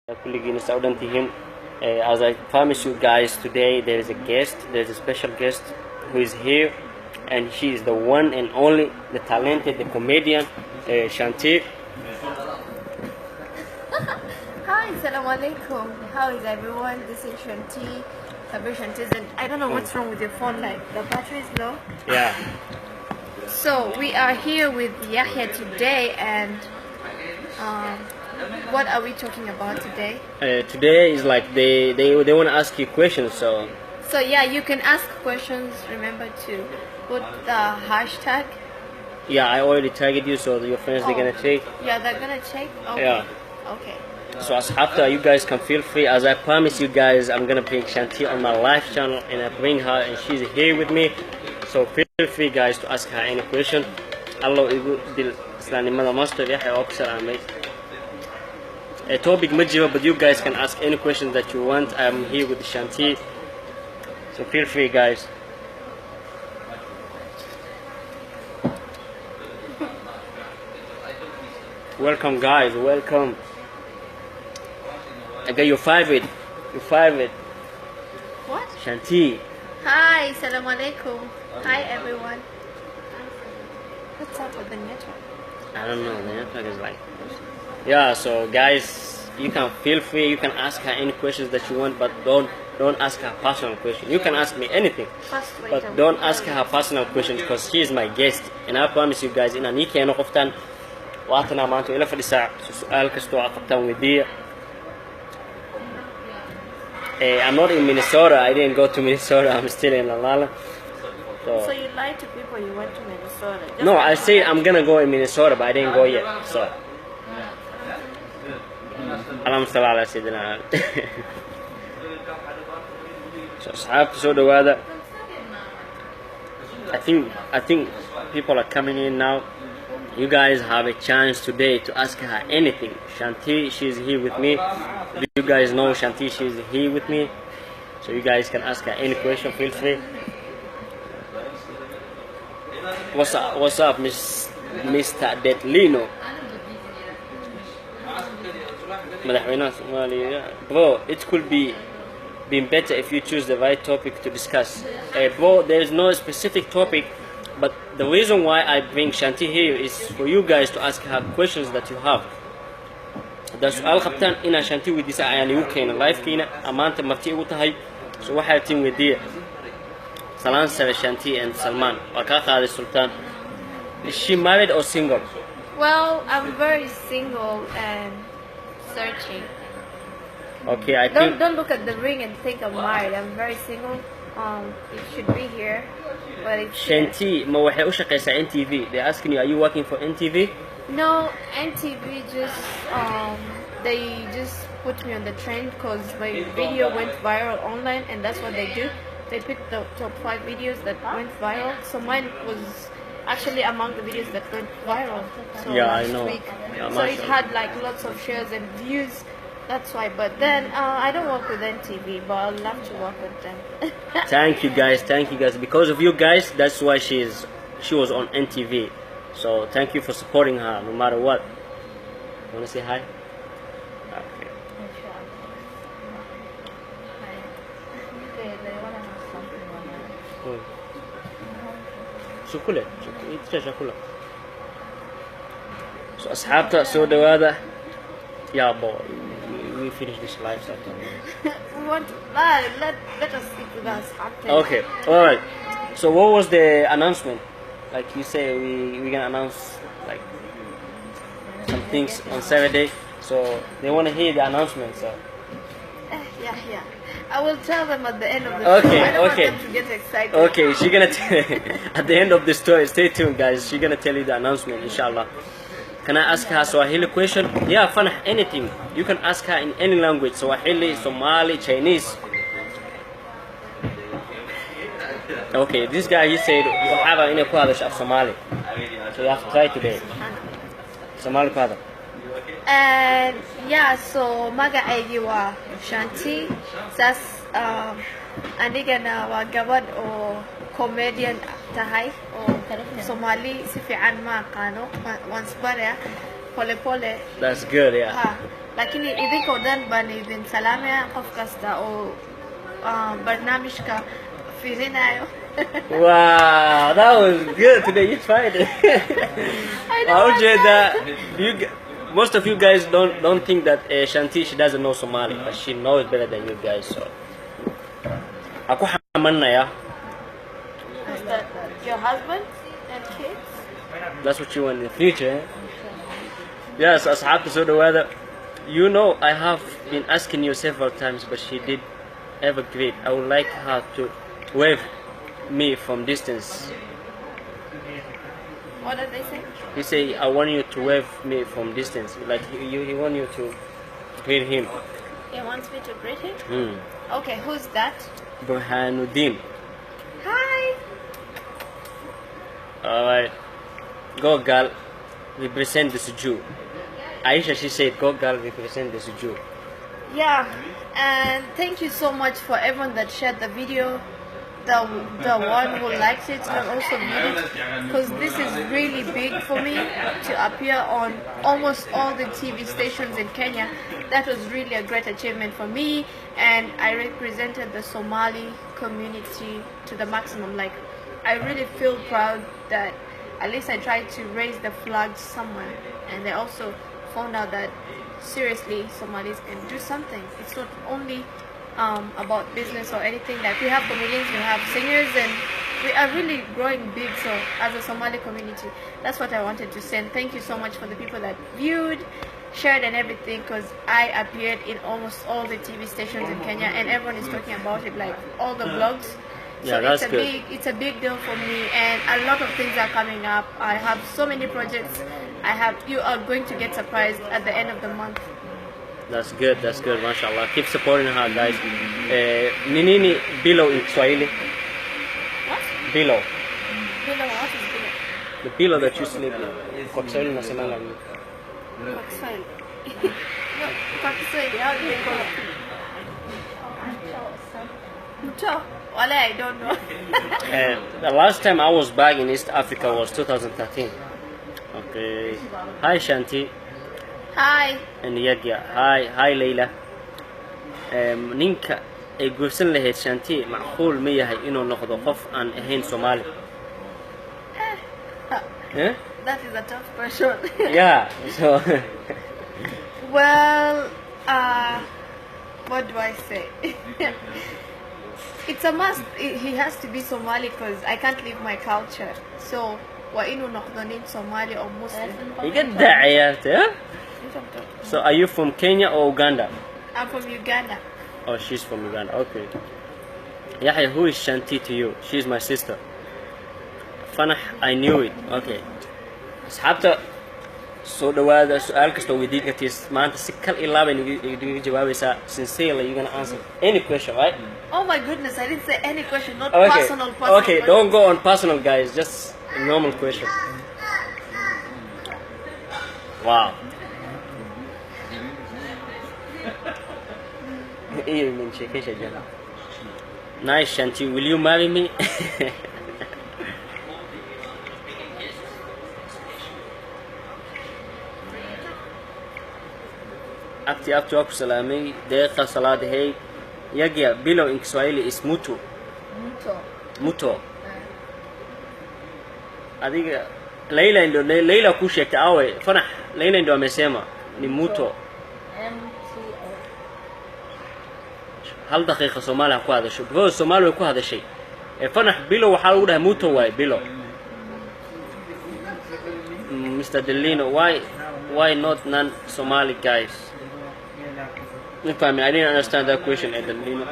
As I promised you guys today, there is a guest. There's a special guest who is here, and she is the one and only, the talented, the comedian, Shanty. Hi, assalamu alaikum. How is everyone? This is Shanty, kabeer Shanty, and I don't know what's wrong with your phone. Like the battery is low. Yeah. So we are here with Yahya today, and what are we talking about today? Today is like they want to ask you questions, so. So yeah, you can ask questions. Remember to put the hashtag. Yeah, I already tagged you, so your friends they're gonna check. Yeah, they're gonna check. Okay. Yeah. Okay. So as after you guys can feel free, as I promised you guys, I'm gonna bring Shanty on my live channel, and I bring her, and she's here with me. So feel free guys to ask her any question. Allah igu dil Islamnimada master Yahya oo salaamay. A topic major, but you guys can ask any question that you want. I'm here with Shanty. So feel free guys. Welcome guys, welcome. I got your favorite. Your favorite. What? Shanty. Hi, assalamu alaikum. Hi everyone. What's up with the network? I don't know, the network is like. Yeah, so guys, you can feel free. You can ask her any questions that you want, but don't ask her personal question. You can ask me anything, but don't ask her personal questions because she is my guest, and I promise you guys, in a niki ano qoftan waatana maanta ila fadhisaa su'aal kasto aqabtaan weydiiya. I'm not in Minnesota. I didn't go to Minnesota. I'm still in Alala. So you lied to people you went to Minnesota? Just No, I said I'm gonna go in Minnesota, but I didn't go yet. So. Alhamdulillah, Sayyidina. So asxaabta soo dhawaada. I think people are coming in now. You guys have a chance today to ask her anything. Shanty, she's here with me. You guys know Shanty, she's here with me. So you guys can ask her any question, feel free. What's up, Mr. Detlino? Bro, it could be been better if you choose the right topic to discuss. Bro, there is no specific topic, but the reason why I bring Shanty here is for you guys to ask her questions that you have. Da su'aal qabtaan ina Shanty weydiisa ayaan igu keena live-kiina amaanta marti igu tahay. So waxay tiin weydiiya Salaan Sare Shanty and Salman. Waa kaa qaaday Sultan. Is she married or single? Well, I'm very single and searching. Okay, I think. Don't look at the ring and think I'm married. I'm very single. It should be here, but it's Shanty, ma waxay u shaqeysaa NTV. They're asking you, are you working for NTV? no NTV. Just they just put me on the trend because my video went viral online, and that's what they do. They picked the top 5 videos that went viral. So mine was actually among the videos that went viral. So Yeah, last I know. week. Yeah, So it mashallah. had like lots of shares and views. That's why. But then I don't work with NTV, but I'd love to work with them. Thank you guys. Because of you guys, that's why she was on NTV. So thank you for supporting her no matter what. Wanna say hi? Okay. Shukula. Shukula. So asxaabta soo dhawaada. Yeah, boy. We finish this live sometime. What? Let us speak to us after. Okay. All right. So what was the announcement? Like you say, we gonna announce like some things on Saturday. So they want to hear the announcement. So. Yeah. I will tell them at the end of the Okay, show. I don't okay. want them to get excited. Okay, she gonna at the end of the story. Stay tuned, guys. She gonna tell you the announcement, inshallah. Can I ask her Swahili question? Yeah, fun, anything. You can ask her in any language. Swahili, Somali, Chinese. Okay, this guy, he said, "Wahaba ina ku hadasha af Somali." So you have to try today. Somali ku hadal. And yeah, so magacaygi waa Shanty. Saas anigana waa gabadh oo comedian tahay oo Somali si fiican ma aqaano. Waan isbaraya pole pole. That's good, yeah. لكن إذا كودان بني إذن سلامة قف كستا أو برنامجك في هنا. Wow, that was good today. You tried it. Most of you guys don't think that Shanti, she doesn't know Somali, but she knows better than you guys. So, aku hamanna ya. Is that your husband and kids? That's what you want in the future. Eh? Yes, أصحاب so the weather. You know, I have been asking you several times, but she did ever great. I would like her to wave me from distance. What did they say? He say, I want you to wave me from distance. Like he want you to greet him. He wants me to greet him? Mm. Okay, who's that? Burhanuddin. Hi! Alright. Go girl, represent this Jew. Aisha, she said, go girl, represent this Jew. Yeah, and thank you so much for everyone that shared the video. The one who likes it and also viewed it, because this is really big for me to appear on almost all the TV stations in Kenya. That was really a great achievement for me, and I represented the Somali community to the maximum. Like, I really feel proud that at least I tried to raise the flag somewhere, and they also found out that seriously Somalis can do something. It's not only about business or anything. Like, we have comedians, we have singers, and we are really growing big. So as a Somali community, that's what I wanted to say. And thank you so much for the people that viewed, shared, and everything, because I appeared in almost all the TV stations in Kenya, and everyone is talking about it, like all the blogs. So yeah, it's a big deal for me, and a lot of things are coming up. I have so many projects. You are going to get surprised at the end of the month. That's good, mashallah. Keep supporting her, guys. Ninini below in Swahili. What? Below. Pillow, what is pillow? The pillow that you sleep in. Kwa Kiswahili nasemanga nini? Kwa Kiswahili. No, kwa Kiswahili, how do you call it? Mto? Wale, I don't know. The last time I was back in East Africa was 2013. Okay. Hi, Shanti. Hi. And Yagya. Hi, Leila. Ninka ay guursan lahayd Shanti macquul ma yahay inuu noqdo qof aan ahayn Soomaali? Eh? That is a tough question. Yeah. So. Well, what do I say? It's a must. He has to be Somali because I can't leave my culture. So, وإنه نقدنين Somali or Muslim. You get that, yeah? So, are you from Kenya or Uganda? I'm from Uganda. Oh, she's from Uganda. Okay. Yahya, who is Shanti to you? She's my sister. Fanah, I knew it. Okay. Asxaabta soo dhawaada su'aal kasta oo weydiin kartid maanta si kal iyo laab ay idiga jawaabaysaa. Sincerely, you're gonna answer any question, right? Oh my goodness, I didn't say any question, not Okay. personal. Okay, don't go on personal, guys. Just a normal question. Wow. Nice, Shanti. Will you marry me? Abti aku salamay. Deeqa salaadahey. Yagya below in Kiswahili is mutu. Muto. Adiga Leila ku sheegtay awe Fanax Leila ndo amesema ni muto. hal daqiiqo Soomaali ku hadasho bro Soomaali way ku hadashay Fanax below waxa lagu dhahay muto way below. Mr. Delino, why not non-Somali guys? I didn't understand that question, Delino.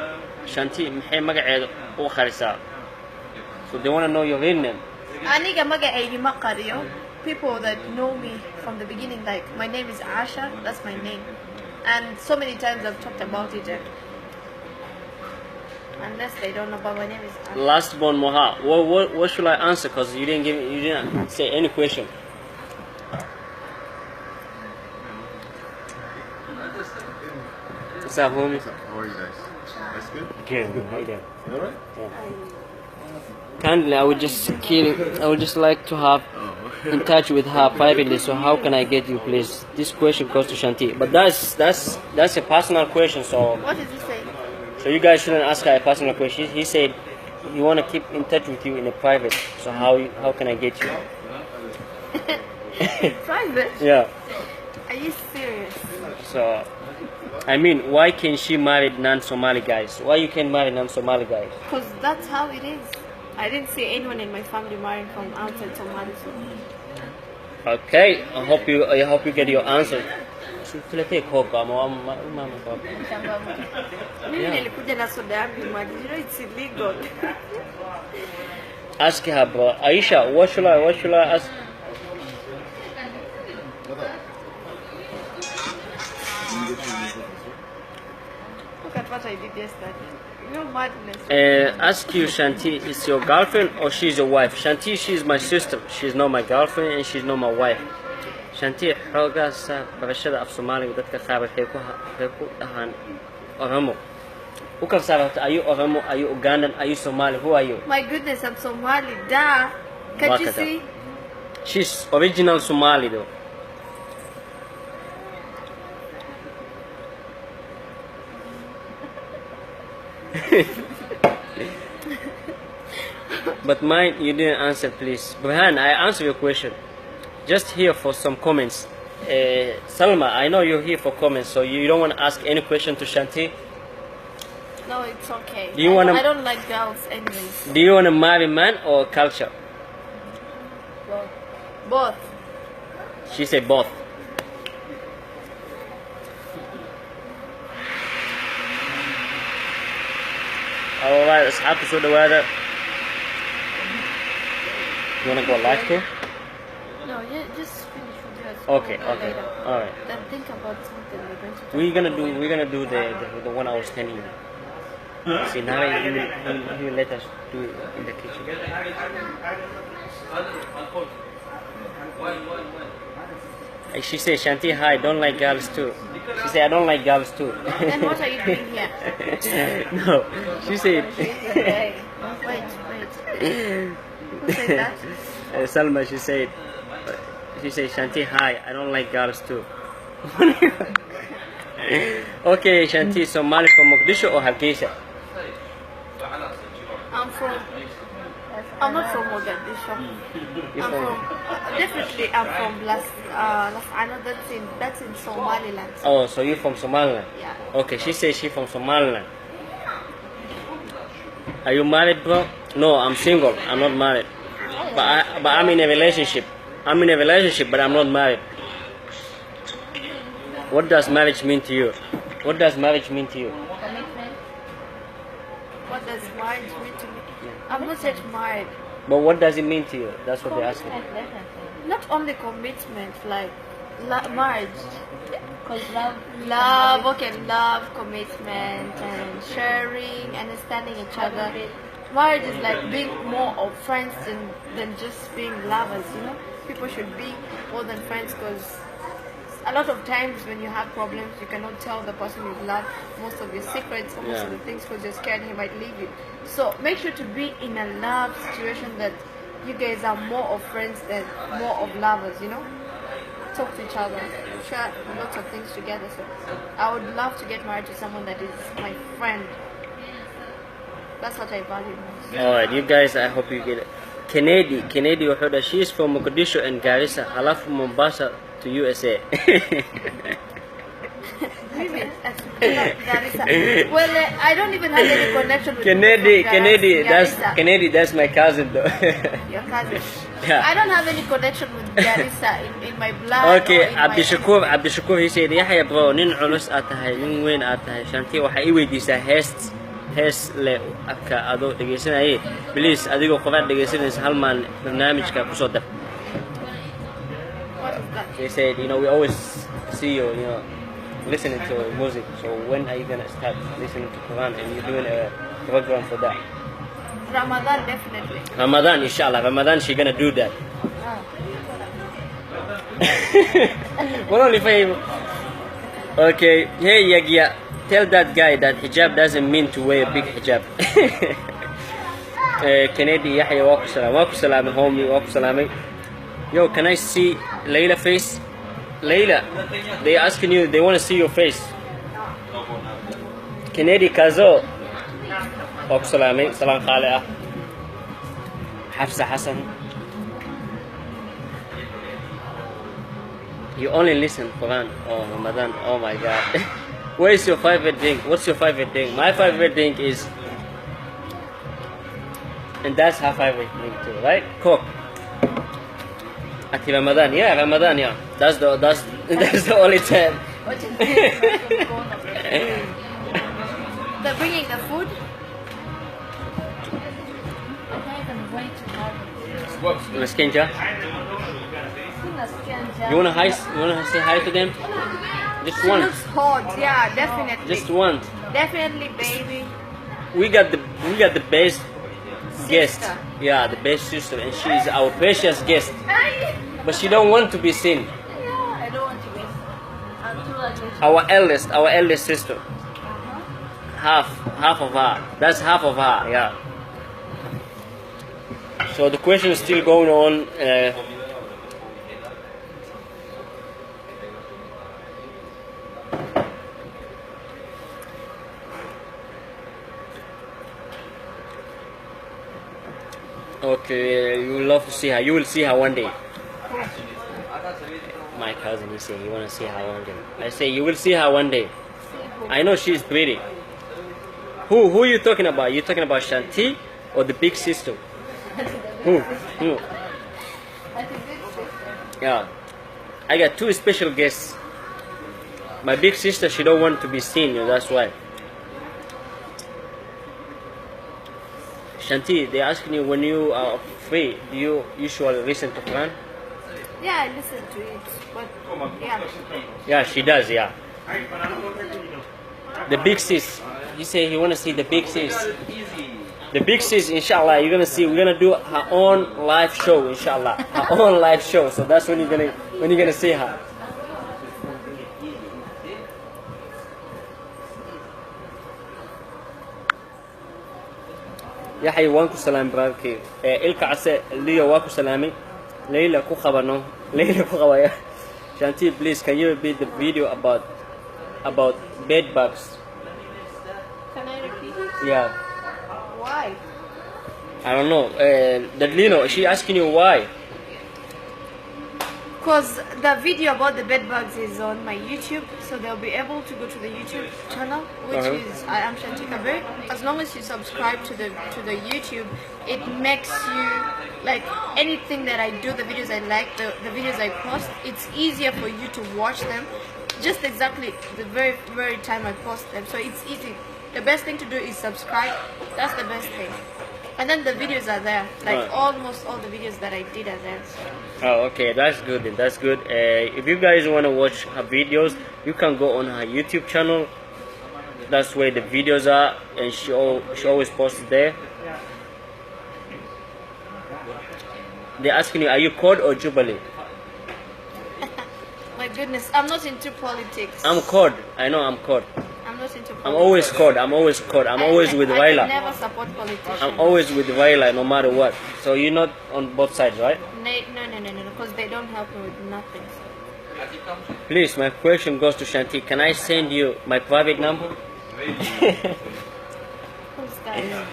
Shanti, maxay magaceeda u kharisaa? So they want to know your real name. Aniga magacaydi ma qariyo. People that know me from the beginning, like my name is Asha, that's my name, and so many times I've talked about it. Unless they don't know, but my name is Asha. Last born Moha. What should I answer? Cause you didn't say any question. What's up, homie? How are you guys? That's good? Good. How you doing? Alright? Kindly, I would just like to have Oh, in touch with her privately, so how can I get you, please? This question goes to Shanti, but that's a personal question, so What did you say? so you guys shouldn't ask her a personal question. He said he want to keep in touch with you in a private, so how can I get you? Private? Yeah. Are you serious? So, I mean, why can she marry non-Somali guys? Why you can marry non-Somali guys? Because that's how it is. I didn't see anyone in my family marrying from outside Somali. So. Okay, I hope you get your answer. Mimi nilikuja na soda yangu maji. You know it's illegal. Ask her, bro. Aisha, what should I ask? Look at what I did yesterday. No madness. Ask you, Shanti, is your girlfriend or she's your wife? Shanti, she's my sister. She's not my girlfriend and she's not my wife. Shanti, xoogaas barashada af Soomaaliga dadka qaar waxay ku dhahaan Oromo. U kala saarta, are you Oromo, are you Ugandan, are you Somali? Who are you? My goodness, I'm Somali. Da. Can't you see? She's original Somali though. But mine, you didn't answer, please. Burhan, I answer your question. Just here for some comments. Salma, I know you're here for comments, so you don't want to ask any question to Shanti? No, it's okay. Do you wanna- I don't like girls anyways. Do you want to marry man or culture? Both. She said both. Alright, asxaabta soo dhawaada. You wanna go live too? No, just finish with yours. Okay, We'll go okay. later. Alright. Then think about something we're going to talk We're gonna do the one I was telling you. See now he will let us do it in the kitchen. And she said, Shanti, hi, I don't like girls too. She said, I don't like girls too. Then what are you doing here? No, she said. Hey, wait. Who said that? Salma, she said, Shanti, hi, I don't like girls too. Okay, Shanti, Somali from Mogadishu or Hargeisa? I'm not from Mogadishu. Definitely I'm from Las Ano, that's in Somaliland. Oh, so you're from Somaliland? Yeah. Okay, she says she's from Somaliland. Are you married, bro? No, I'm single. I'm not married. But I'm in a relationship. I'm in a relationship, but I'm not married. What does marriage mean to you? What does marriage mean to you? Commitment. What does marriage mean to me? I'm not yet married. But what does it mean to you? That's what they're asking. Not only commitment, like marriage. Because love, Love, commitment, and sharing, understanding each other. Marriage is like being more of friends than just being lovers, you know? People should be more than friends because a lot of times when you have problems, you cannot tell the person you love most of your secrets or most of the things because you're scared he might leave you. So make sure to be in a love situation that you guys are more of friends than more of lovers, you know? Talk to each other, share lots of things together. So I would love to get married to someone that is my friend. That's what I value most. Alright, you guys, I hope you get it. Kennedy, Wahuda, she is from Mogadishu and Garissa. I love from Mombasa to USA. Well, I don't even have any connection with Kennedy, that's my cousin though. Your cousin. Yeah. I don't have any connection with Garissa in my blood. Okay, or in my- Abdishakur, he said, Yahya bro, nin culus aad tahay, nin weyn aad tahay. Shanti waxay i weydiisaa hees le afka adoo dhegeysanayay. Please, adigoo qofaad dhegeysanaysa hal maan barnaamijka kusoo dar. What is that? They said, we always see you, listening to music. So when are you gonna start listening to Quran and you're doing a program for that? Ramadan, definitely. Ramadan, inshallah. Ramadan, she's gonna do that. What only favor? Okay. Hey, Yagia, tell that guy that hijab doesn't mean to wear a big hijab. Kennedy, Yahya, waku salam, homie, waku salami. Yo, can I see Layla face? Layla, they asking you, they want to see your face. Kennedy Kazo. Oksalami, Salam Khalea. Hafsa Hassan. You only listen Quran. Oh, Ramadan. Oh my God. Where is your favorite drink? What's your favorite drink? My favorite drink is, and that's her favorite drink too, right? Coke. At Ramadan, yeah, Ramadan, yeah. That's the only time. What is this? They're bringing the food. Meskenja. You wanna say hi to them? Just She once. looks hot, yeah, definitely. Just once. Definitely, baby. We got the best guest. Sister. Yeah, the best sister, and she's our precious guest. But she don't want to be seen. Yeah, I don't want to miss. I'm too allergic. Our eldest sister. Half of her. That's half of her. Yeah. So the question is still going on. Okay, you will love to see her. You will see her one day. My cousin, he said he want to see her one day. I say you will see her one day. I know she's pretty. Who are you talking about? You talking about Shanty or the big sister? Who? Yeah. I got two special guests. My big sister, she don't want to be seen, that's why. Shanti, they asking you when you are free, do you usually listen to Quran? Yeah, I listen to it, but yeah. Yeah, she does, yeah. The big sis, he said he want to see the big sis. The big sis, inshallah, you're gonna see. We're gonna do her own live show, inshallah. Her own live show. So that's when you're gonna see her. Yaxay waan ku salaam bararkii ilka case Leo waa ku salaamay Layla ku qabano Layla ku qabaya Shanti, please can you repeat the video about bed bugs? Can I repeat it? Yeah, Why? I don't know. That Lino, she asking you why? Because the video about the bed bugs is on my YouTube, so they'll be able to go to the YouTube channel, which is I am Shanty Kabeer. As long as you subscribe to the YouTube, it makes you like anything that I do, the videos I like, the videos I post. It's easier for you to watch them, just exactly the very time I post them. So it's easy. The best thing to do is subscribe. That's the best thing. And then the videos are there, like almost all the videos that I did are there. So. Oh, okay, that's good. Then. That's good. If you guys want to watch her videos, you can go on her YouTube channel. That's where the videos are, and she always posts there. They're asking you, are you Cod or Jubilee? My goodness, I'm not into politics. I'm Cod. I know I'm Cod. I'm not into politics. I'm always Cod. I'm always Cod. I'm always with I Waila. never support politicians. I'm always with Waila, no matter what. So you're not on both sides, right? No, because they don't help me with nothing. So. Please, my question goes to Shanti. Can I send you my private number? Who's that?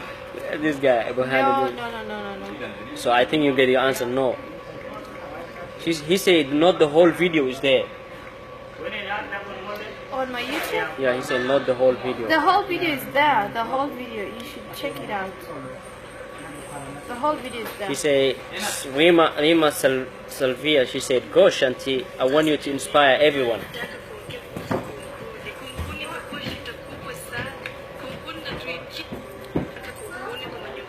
This guy behind me. No. So I think you get your answer no. He said not the whole video is there. On my YouTube? Yeah, he said not the whole video. The whole video is there. The whole video. You should check it out. The whole video is there. He said, Rima Salvia, she said, go Shanti, I want you to inspire everyone.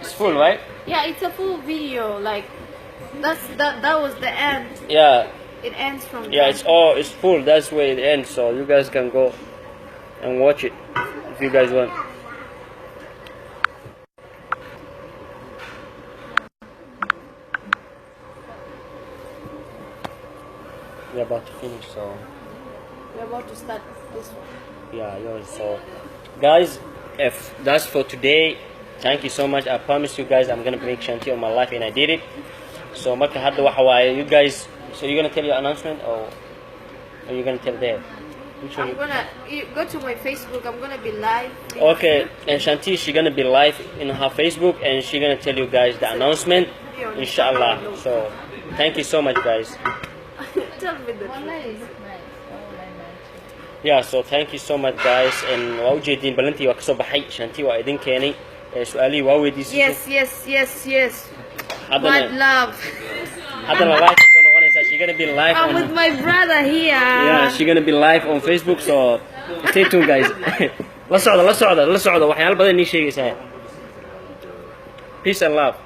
It's full, right? Yeah, it's a full video. Like, that was the end. Yeah. It ends from Yeah, there. it's full. That's where it ends. So you guys can go and watch it if you guys want. We're about to finish, so We're about to start this one. yeah, so guys, if that's for today, thank you so much. I promise you guys I'm gonna bring Shanti on my life, and I did it. So marka hadda waxa waaye you guys, so you're gonna tell your announcement or are you gonna tell there? Which one? I'm gonna go to my Facebook. I'm gonna be live. Okay, and Shanti, she's gonna be live in her Facebook and she's gonna tell you guys the announcement, inshallah. So thank you so much, guys. Tell me the truth. Online is nice. Yeah, so thank you so much, guys. And waa ujeedin balantii waa kasoo baxay. Shanti waa idin keenay. Su'aalihii waa weydiisay. Yes. Mad love. Haddana live soo noqonaysaa. She's gonna be live I'm on. with my brother here. Yeah, she's gonna be live on Facebook. So stay tuned, guys. La socda waxyaalo badan inii sheegaysaa. Peace and love.